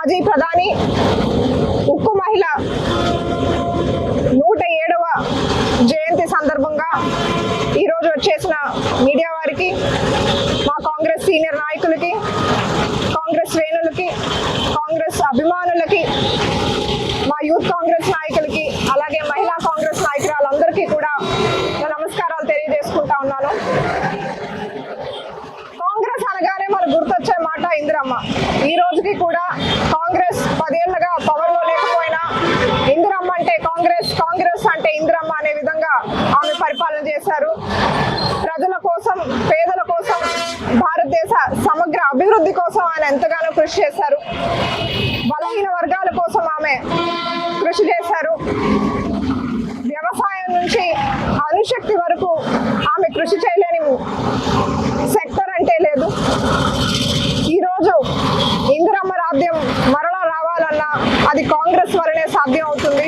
మాజీ ప్రధాని ఉక్కు మహిళ 107వ జయంతి సందర్భంగా ఈరోజు వచ్చేసిన మీడియా వారికి, మా కాంగ్రెస్ సీనియర్ నాయకులకి, కాంగ్రెస్ శ్రేణులకి, కాంగ్రెస్ అభిమానులకి, మా యూత్ కాంగ్రెస్ నాయకులకి, అలాగే మహిళా కాంగ్రెస్ నాయకురాలందరికీ కూడా నమస్కారాలు తెలియజేసుకుంటా ఉన్నాను. కాంగ్రెస్ అనగానే మనకు గుర్తొచ్చే మాట ఇందిరమ్మ. ఈ రోజుకి కూడా కాంగ్రెస్ 10 ఏళ్లుగా పవర్ లో లేకపోయినా ఇందిరమ్మ అంటే కాంగ్రెస్, కాంగ్రెస్ అంటే ఇందిరమ్మ అనే విధంగా ఆమె పరిపాలన చేశారు. ప్రజల కోసం, పేదల కోసం, భారతదేశ సమగ్ర అభివృద్ధి కోసం ఆయన ఎంతగానో కృషి చేశారు. బలహీన వర్గాల కోసం ఆమె కృషి చేశారు. వ్యవసాయం నుంచి అణుశక్తి వరకు ఆమె కృషి చేయలేని సెక్టర్ అంటే లేదు. ఈరోజు ఇందిరమ్మ రాజ్యం మరలా రావాలన్నా అది కాంగ్రెస్ వల్లనే సాధ్యం అవుతుంది.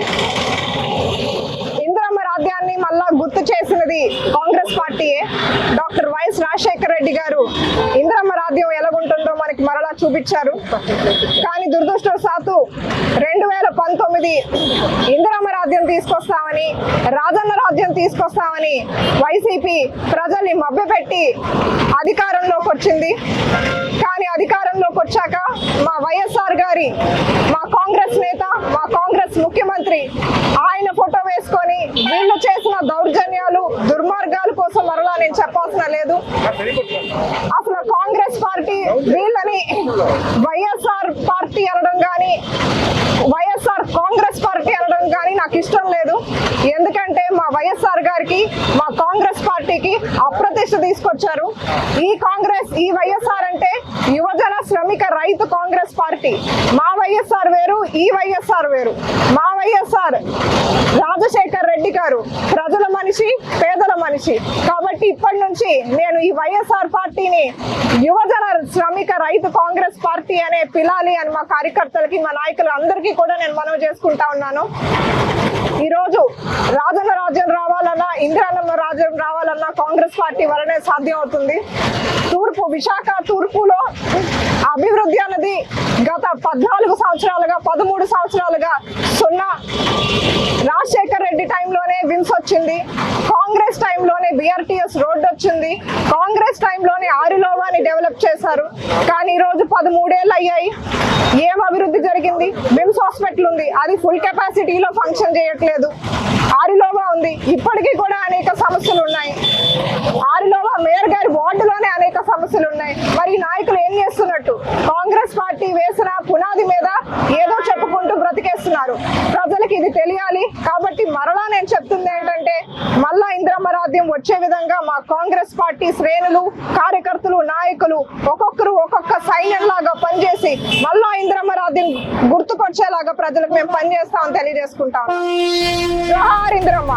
ఇందిరమ్మ రాజ్యాన్ని మళ్ళా గుర్తు చేసినది కాంగ్రెస్ పార్టీయే. డాక్టర్ వైఎస్ రాజశేఖర రెడ్డి గారు ఇందిరమ్మ రాజ్యం ఎలాగుంటుందో మనకి మరలా చూపించారు. కానీ దురదృష్టవశాత్తు 2019 ఇందిరమ్మ రాజ్యం తీసుకొస్తామని, రాజన్న రాజ్యం తీసుకొస్తామని వైసీపీ ప్రజల్ని మభ్యపెట్టి అధికారంలోకి వచ్చింది. కానీ అధికారంలోకి వచ్చాక మా వైఎస్ఆర్ గారి, మా కాంగ్రెస్ నేత, మా కాంగ్రెస్ ముఖ్యమంత్రి ఆయన ఫోటో వేసుకొని వీళ్ళు చేసిన దౌర్జన్యాలు, దుర్మార్గాల కోసం మరలా నేను చెప్పాల్సిన లేదు. అసలు కాంగ్రెస్ పార్టీ వీళ్ళని వైఎస్ఆర్ పార్టీ అనడం కానీ, వైఎస్ఆర్ కాంగ్రెస్ పార్టీ అనడం కానీ నాకు ఇష్టం లేదు. ఎందుకంటే మా వైఎస్ఆర్ గారికి, మా కాంగ్రెస్ పార్టీకి అప్రతిష్ట తీసుకొచ్చారు. ఈ కాంగ్రెస్, ఈ వైఎస్ఆర్ అంటే యువజన శ్రమిక రైతు కాంగ్రెస్ పార్టీ. మా వైఎస్ఆర్ వేరు, ఈ వైఎస్ఆర్ వేరు. మా వైఎస్ఆర్ రాజశేఖర్ రెడ్డి గారు ప్రజల మనిషి, పేదల మనిషి. కాబట్టి ఇప్పటి నుంచి నేను ఈ వైఎస్ఆర్ పార్టీని యువజన శ్రమిక రైతు కాంగ్రెస్ పార్టీ అనే పిలాలి అని మా కార్యకర్తలకి, మా నాయకులు అందరికీ కూడా నేను మనవి చేసుకుంటా ఉన్నాను. ఈరోజు రాజన్న రాజ్యం రావాలన్నా, ఇందిరమ్మ రాజ్యం రావాలన్నా కాంగ్రెస్ పార్టీ వల్లనే సాధ్యం అవుతుంది. విశాఖ తూర్పులో అభివృద్ధి అన్నది గత 14 సంవత్సరాలుగా, 13 సంవత్సరాలుగా సున్నా. రాజశేఖర్ రెడ్డి టైంలోనే విమ్స్ వచ్చింది, కాంగ్రెస్ టైంలోనే బిఆర్టీఎస్ రోడ్డు వచ్చింది, కాంగ్రెస్ టైంలోనే ఆరిలోవాని డెవలప్ చేశారు. కానీ ఈరోజు 13 ఏళ్ళు అయ్యాయి, ఏం అభివృద్ధి జరిగింది? విమ్స్ హాస్పిటల్ ఉంది, అది ఫుల్ కెపాసిటీలో ఫంక్షన్ చేయట్లేదు. ఆరిలోవా ఉంది, ఇప్పటికీ కూడా అనేక సమస్యలు ఉన్నాయి. ఆరిలోవా మేయర్ గారి వార్డులోనే అనేక సమస్యలు ఉన్నాయి. మరి నాయకులు ఏం చేస్తున్నట్టు? కాంగ్రెస్ పార్టీ వేసిన పునాది మీద ఏదో చెప్పుకుంటూ బ్రతికేస్తున్నారు. ప్రజలకు ఇది తెలియాలి. కాబట్టి మరలా నేను చెప్తుంది ఏంటంటే, మళ్ళా ఇందిరమ్మ రాజ్యం వచ్చే విధంగా మా కాంగ్రెస్ పార్టీ శ్రేణులు, కార్యకర్తలు, నాయకులు ఒక్కొక్కరు ఒక్కొక్క సైన్యంలాగా పనిచేసి మళ్ళా ఇందిరమ్మ రాజ్యం గుర్తుకొచ్చేలాగా ప్రజలకు మేము పనిచేస్తామని తెలియజేసుకుంటాం. జోహార్ ఇందిరమ్మ.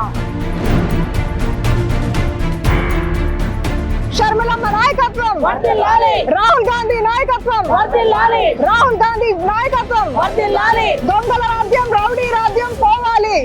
షర్మిలమ్మ నాయకత్వం వర్ధిల్లాలి. రాహుల్ గాంధీ నాయకత్వం వర్ధిల్లాలి. రాహుల్ గాంధీ నాయకత్వం వర్ధిల్లాలి. దొంగల రాజ్యం, రౌడీ రాజ్యం పోవాలి.